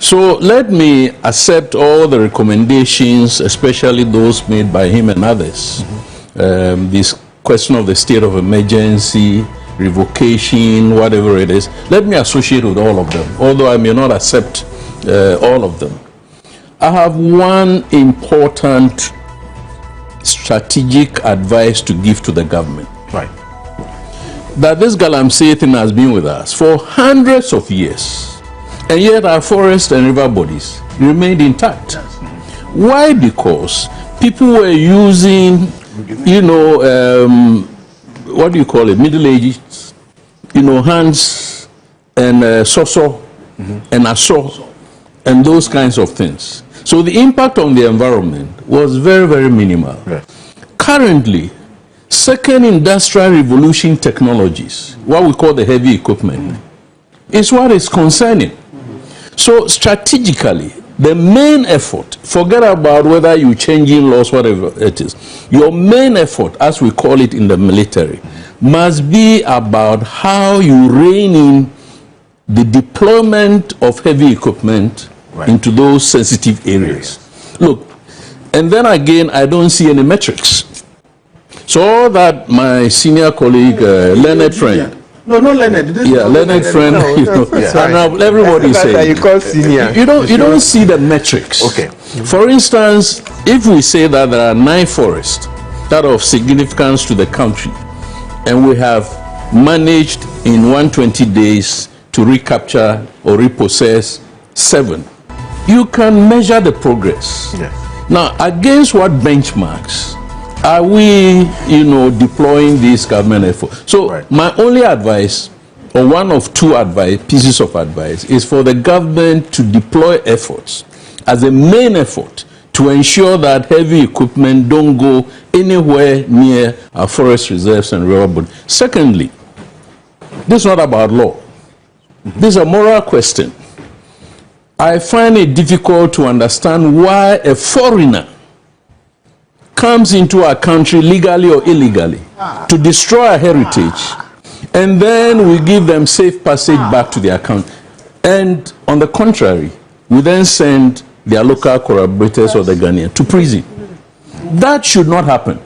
So let me accept all the recommendations, especially those made by him and others. This question of the state of emergency, revocation, whatever it is. Let me associate with all of them, although I may not accept all of them. I have one important strategic advice to give to the government. Right. That this Galamsey thing has been with us for hundreds of years. And yet our forests and river bodies remained intact. Why? Because people were using, you know, what do you call it, Middle Ages, you know, hands and soso and aso and those kinds of things. So the impact on the environment was very, very minimal. Right. Currently, second industrial revolution technologies, what we call the heavy equipment, is what is concerning. So strategically, the main effort, forget about whether you're changing laws, whatever it is, your main effort, as we call it in the military, must be about how you rein in the deployment of heavy equipment into those sensitive areas. Look, and then again, I don't see any metrics. So all that my senior colleague, Leonard Friend, Leonard. Leonard Friend. Everybody saying you call senior. You don't see the metrics. Okay. For instance, if we say that there are 9 forests that are of significance to the country, and we have managed in 120 days to recapture or repossess 7, you can measure the progress. Yes. Now, against what benchmarks are we, you know, deploying this government effort? So my only advice, or one of 2 pieces of advice, is for the government to deploy efforts as a main effort to ensure that heavy equipment don't go anywhere near our forest reserves and river bodies. Secondly, this is not about law. This is a moral question. I find it difficult to understand why a foreigner comes into our country legally or illegally to destroy our heritage, and then we give them safe passage back to their country. And on the contrary, we then send their local collaborators or the Ghanaian to prison. That should not happen.